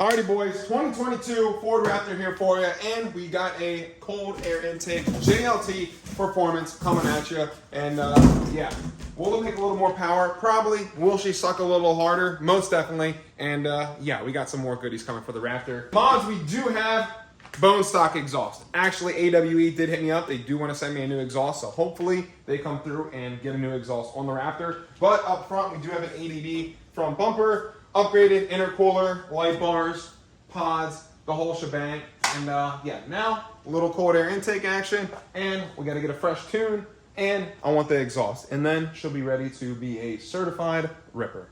Alrighty boys, 2022 Ford Raptor here for you, and we got a cold air intake JLT performance coming at you. And yeah, will it make a little more power? Probably. Will she suck a little harder? Most definitely. And yeah, we got some more goodies coming for the Raptor. Mods, we do have bone stock exhaust. Actually, AWE did hit me up. They do want to send me a new exhaust, so hopefully they come through and get a new exhaust on the Raptor. But up front, we do have an ADB from bumper, upgraded intercooler, light bars, pods, the whole shebang. And yeah, now a little cold air intake action, and we got to get a fresh tune, and I want the exhaust. And then she'll be ready to be a certified ripper.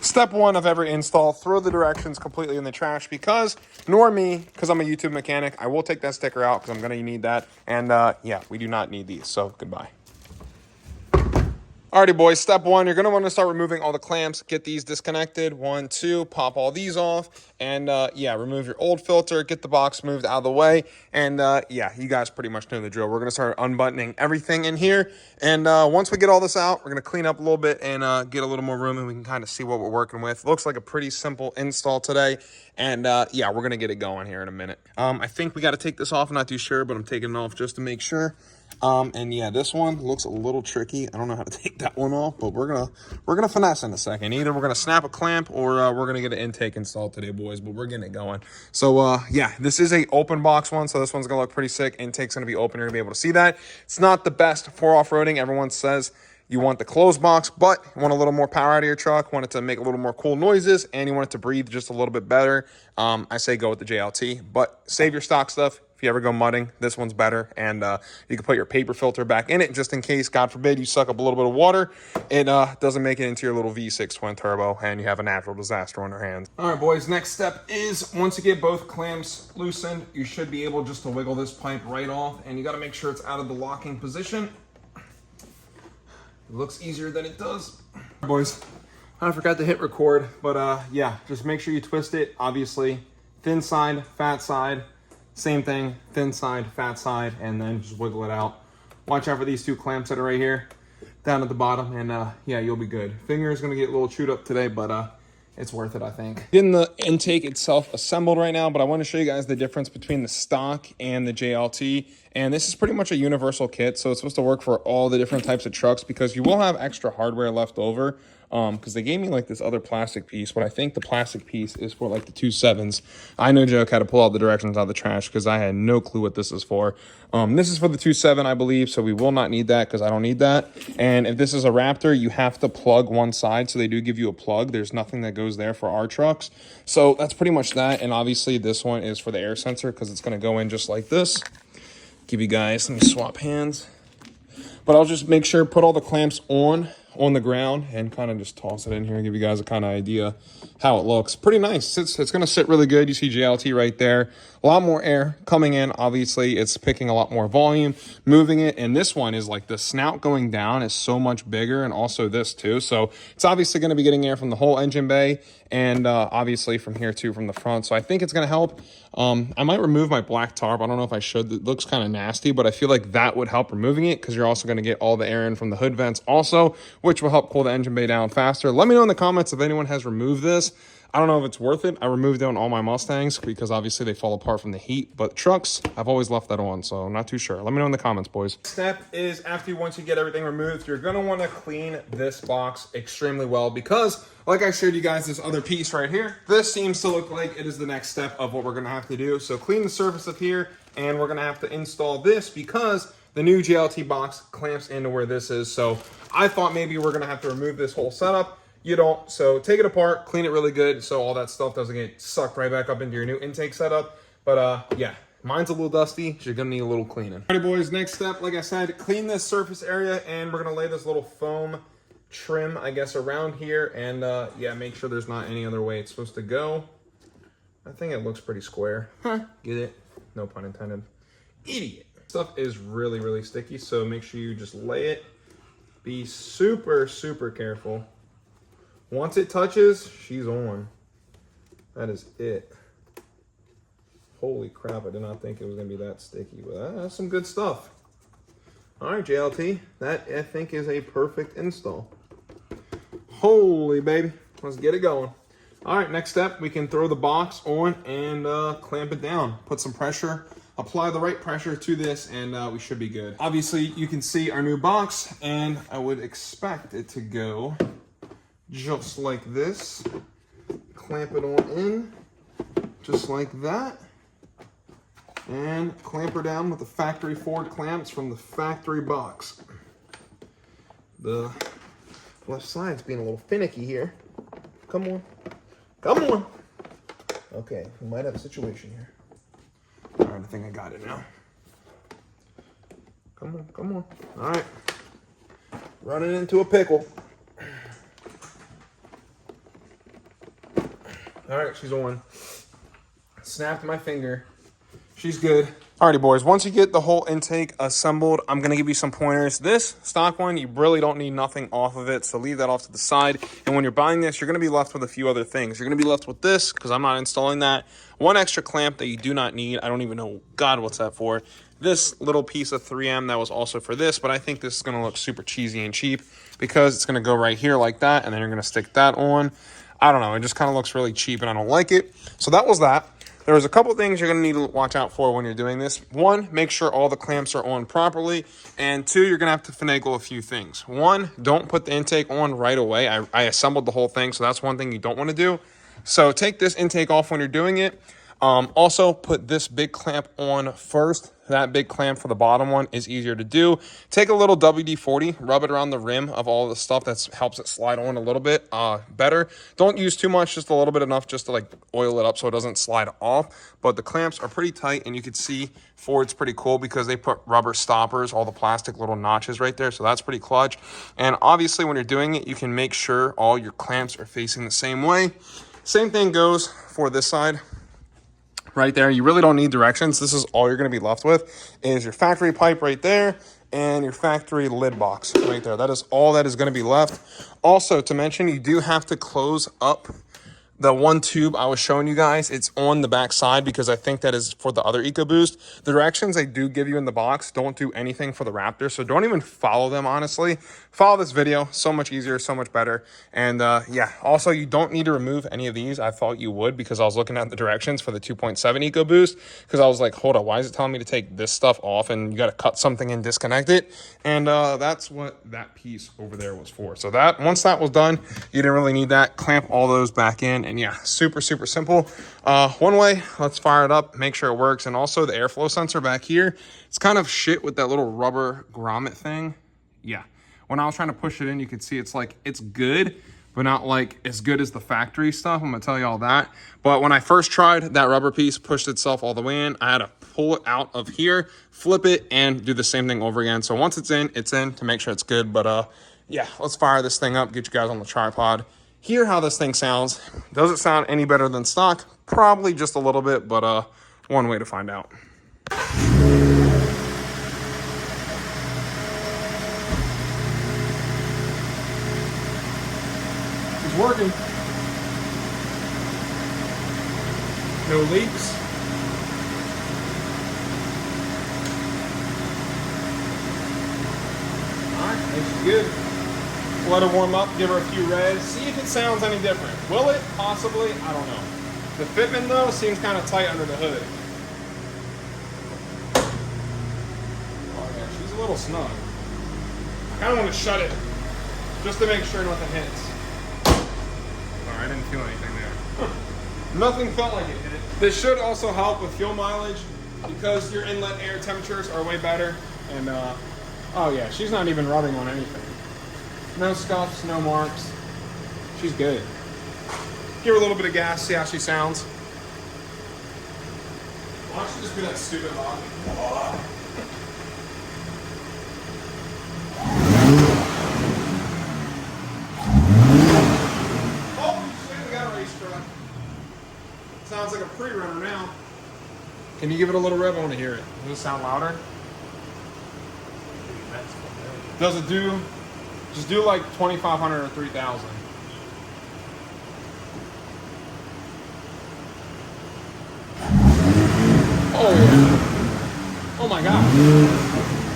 Step one of every install, throw the directions completely in the trash because I'm a YouTube mechanic, I will take that sticker out because I'm going to need that. And yeah, we do not need these, so goodbye. Alrighty boys, step one, you're going to want to start removing all the clamps, get these disconnected, 1, 2, pop all these off, and yeah, remove your old filter, get the box moved out of the way, and yeah, you guys pretty much know the drill. We're going to start unbuttoning everything in here, and once we get all this out, we're going to clean up a little bit and get a little more room, and we can kind of see what we're working with. Looks like a pretty simple install today, and yeah, we're going to get it going here in a minute. I think we got to take this off, I'm not too sure, but I'm taking it off just to make sure. And yeah, this one looks a little tricky. I don't know how to take that one off, but we're gonna finesse in a second. Either we're gonna snap a clamp or we're gonna get an intake installed today, boys. But we're getting it going. So yeah, this is a open box one, so this one's gonna look pretty sick. Intake's gonna be open. You're gonna be able to see that. It's not the best for off-roading. Everyone says you want the closed box, but you want a little more power out of your truck, want it to make a little more cool noises, and you want it to breathe just a little bit better. I say go with the JLT, but save your stock stuff. If you ever go mudding, this one's better, and you can put your paper filter back in it just in case, God forbid, you suck up a little bit of water. It doesn't make it into your little V6 twin turbo, and you have a natural disaster on your hands. All right, boys, next step is once you get both clamps loosened, you should be able just to wiggle this pipe right off, and you got to make sure it's out of the locking position. It looks easier than it does. Boys, I forgot to hit record, but yeah, just make sure you twist it. Obviously, thin side, fat side. Same thing, thin side, fat side, and then just wiggle it out. Watch out for these two clamps that are right here, down at the bottom, and yeah, you'll be good. Finger is gonna get a little chewed up today, but it's worth it, I think. Getting the intake itself assembled right now, but I want to show you guys the difference between the stock and the JLT. And this is pretty much a universal kit, so it's supposed to work for all the different types of trucks because you will have extra hardware left over. Because they gave me like this other plastic piece, but I think the plastic piece is for like the 2.7s. I know Joke had to pull out the directions out of the trash because I had no clue what this is for. This is for the 2.7, I believe, so we will not need that because I don't need that. And if this is a Raptor, you have to plug one side, so they do give you a plug. There's nothing that goes there for our trucks. So that's pretty much that, and obviously this one is for the air sensor because it's going to go in just like this. Give you guys, let me swap hands. But I'll just make sure, put all the clamps on the ground and kind of just toss it in here and give you guys a kind of idea how it looks. Pretty nice. It's going to sit really good. You see JLT right there. A lot more air coming in. Obviously, it's picking a lot more volume, moving it. And this one is like the snout going down is so much bigger, and also this too. So it's obviously going to be getting air from the whole engine bay and obviously from here too, from the front. So I think it's going to help. I might remove my black tarp. I don't know if I should. It looks kind of nasty, but I feel like that would help removing it because you're also going to get all the air in from the hood vents also, which will help cool the engine bay down faster. Let me know in the comments if anyone has removed this. I don't know if it's worth it. I removed it on all my Mustangs because obviously they fall apart from the heat, but trucks, I've always left that on, so I'm not too sure. Let me know in the comments, boys. Step is once you get everything removed, you're gonna wanna clean this box extremely well because like I showed you guys this other piece right here, this seems to look like it is the next step of what we're gonna have to do. So clean the surface of here, and we're gonna have to install this because the new JLT box clamps into where this is. So I thought maybe we're gonna have to remove this whole setup. You don't, so take it apart, clean it really good so all that stuff doesn't get sucked right back up into your new intake setup. But yeah, mine's a little dusty, so you're gonna need a little cleaning. All right, boys, next step, like I said, clean this surface area, and we're gonna lay this little foam trim, I guess, around here, and yeah, make sure there's not any other way it's supposed to go. I think it looks pretty square. Huh, get it? No pun intended. Idiot. Stuff is really, really sticky, so make sure you just lay it. Be super, super careful. Once it touches, she's on. That is it. Holy crap, I did not think it was going to be that sticky, but that's some good stuff. All right, JLT, that I think is a perfect install. Holy baby, let's get it going. All right, next step, we can throw the box on and clamp it down. Put some pressure, apply the right pressure to this, and we should be good. Obviously, you can see our new box, and I would expect it to go just like this. Clamp it on in, just like that. And clamp her down with the factory Ford clamps from the factory box. The left side's being a little finicky here. Come on. Come on. Okay, we might have a situation here. All right, I think I got it now. Come on, come on. All right. Running into a pickle. All right, she's on. Snapped my finger. She's good. Alrighty, boys, once you get the whole intake assembled, I'm going to give you some pointers. This stock one, you really don't need nothing off of it, so leave that off to the side. And when you're buying this, you're going to be left with a few other things. You're going to be left with this, because I'm not installing that. One extra clamp that you do not need. I don't even know, God, what's that for. This little piece of 3M that was also for this, but I think this is going to look super cheesy and cheap because it's going to go right here like that, and then you're going to stick that on. I don't know, it just kind of looks really cheap, and I don't like it. So that was that. There's a couple things you're going to need to watch out for when you're doing this. One, make sure all the clamps are on properly. And two, you're going to have to finagle a few things. One, don't put the intake on right away. I assembled the whole thing, so that's one thing you don't want to do. So take this intake off when you're doing it. Also, put this big clamp on first. That big clamp for the bottom one is easier to do. Take a little WD-40, rub it around the rim of all the stuff that helps it slide on a little bit better. Don't use too much, just a little bit enough just to like oil it up so it doesn't slide off. But the clamps are pretty tight, and you can see Ford's pretty cool because they put rubber stoppers, all the plastic little notches right there. So that's pretty clutch. And obviously when you're doing it, you can make sure all your clamps are facing the same way. Same thing goes for this side. Right there, you really don't need directions. This is all you're going to be left with is your factory pipe right there and your factory lid box right there. That is all that is going to be left. Also, to mention, you do have to close up the one tube I was showing you guys. It's on the back side because I think that is for the other EcoBoost. The directions they do give you in the box don't do anything for the Raptor, so don't even follow them, honestly. Follow this video. So much easier, so much better. And yeah, also you don't need to remove any of these. I thought you would because I was looking at the directions for the 2.7 EcoBoost because I was like, hold up, why is it telling me to take this stuff off and you got to cut something and disconnect it? And that's what that piece over there was for. So that once that was done, you didn't really need that. Clamp all those back in. And yeah, super, super simple. One way, let's fire it up, make sure it works. And also the airflow sensor back here, it's kind of shit with that little rubber grommet thing. Yeah, when I was trying to push it in, you could see it's like, it's good, but not like as good as the factory stuff. I'm gonna tell you all that. But when I first tried, that rubber piece pushed itself all the way in. I had to pull it out of here, flip it, and do the same thing over again. So once it's in to make sure it's good. But yeah, let's fire this thing up, get you guys on the tripod. Hear how this thing sounds. Does it sound any better than stock? Probably just a little bit, but one way to find out. It's working. No leaks. All right, looks good. Let her warm up, give her a few revs, see if it sounds any different. Will it? Possibly, I don't know. The fitment though seems kind of tight under the hood. Oh yeah, she's a little snug. I kind of want to shut it just to make sure nothing hits. Alright, I didn't feel anything there. Nothing felt like it hit. This should also help with fuel mileage because your inlet air temperatures are way better. And oh yeah, she's not even rubbing on anything. No scuffs, no marks. She's good. Give her a little bit of gas, see how she sounds. Why don't you just be that stupid lock? Holy shit, we got a race truck. Sounds like a pre-runner now. Can you give it a little rev? I want to hear it. Does it sound louder? Does it do? Just do like 2,500 or 3,000. Oh yeah. Oh my god.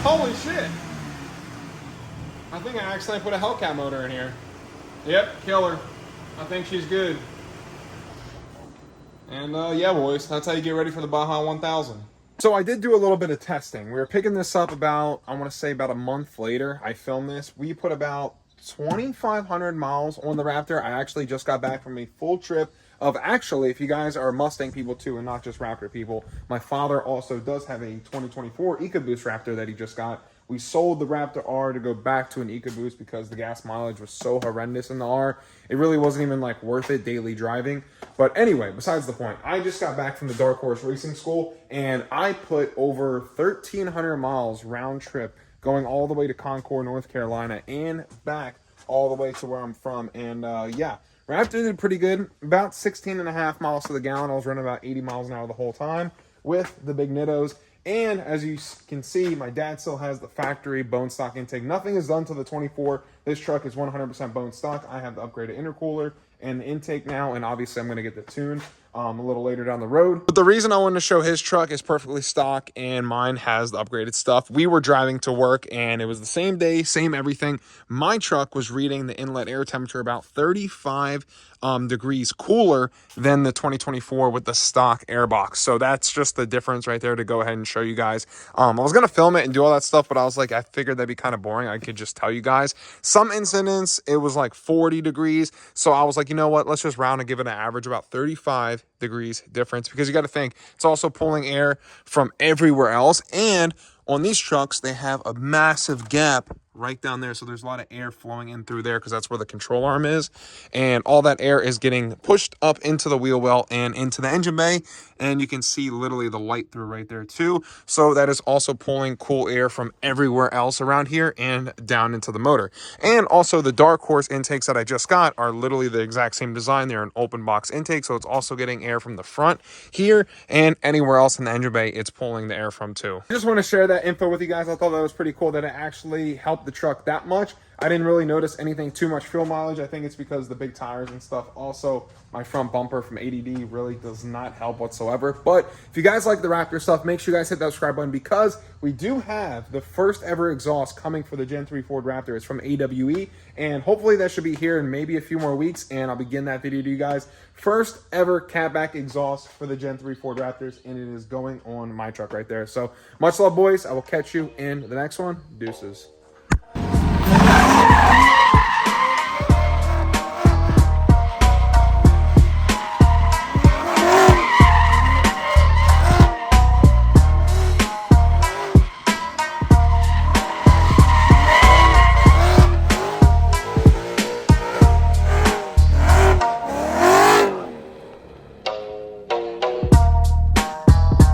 Holy shit. I think I accidentally put a Hellcat motor in here. Yep, killer. I think she's good. And yeah, boys, that's how you get ready for the Baja 1000. So I did do a little bit of testing. We were picking this up about, I want to say about a month later. I filmed this. We put about 2,500 miles on the Raptor. I actually just got back from a full trip of, actually, if you guys are Mustang people too and not just Raptor people, my father also does have a 2024 EcoBoost Raptor that he just got. We sold the Raptor R to go back to an EcoBoost because the gas mileage was so horrendous in the R. It really wasn't even like worth it daily driving. But anyway, besides the point, I just got back from the Dark Horse Racing School and I put over 1,300 miles round trip going all the way to Concord, North Carolina and back all the way to where I'm from. And yeah, Raptor did pretty good. About 16.5 miles to the gallon. I was running about 80 miles an hour the whole time with the big Nittos. And as you can see, my dad still has the factory bone stock intake. Nothing is done to the 24. This truck is 100% bone stock. I have the upgraded intercooler and the intake now, and obviously I'm going to get the tune a little later down the road. But the reason I wanted to show his truck is perfectly stock and mine has the upgraded stuff. We were driving to work and it was the same day, same everything. My truck was reading the inlet air temperature about 35 degrees cooler than the 2024 with the stock airbox. So that's just the difference right there to go ahead and show you guys. I was going to film it and do all that stuff, but I was like, I figured that'd be kind of boring. I could just tell you guys. Some incidents, it was like 40 degrees. So I was like, you know what? Let's just round and give it an average about 35 degrees difference, because you got to think it's also pulling air from everywhere else. And on these trucks, they have a massive gap right down there. So there's a lot of air flowing in through there because that's where the control arm is. And all that air is getting pushed up into the wheel well and into the engine bay. And you can see literally the light through right there too. So that is also pulling cool air from everywhere else around here and down into the motor. And also the Dark Horse intakes that I just got are literally the exact same design. They're an open box intake. So it's also getting air from the front here and anywhere else in the engine bay, it's pulling the air from too. I just want to share that info with you guys. I thought that was pretty cool that it actually helped the truck that much. I didn't really notice anything too much fuel mileage. I think it's because the big tires and stuff. Also, my front bumper from ADD really does not help whatsoever. But if you guys like the Raptor stuff, make sure you guys hit that subscribe button, because we do have the first ever exhaust coming for the Gen 3 Ford Raptor. It's from AWE, and hopefully that should be here in maybe a few more weeks, and I'll begin that video to you guys. First ever catback exhaust for the Gen 3 Ford Raptors, and it is going on my truck right there. So much love, boys. I will catch you in the next one. Deuces.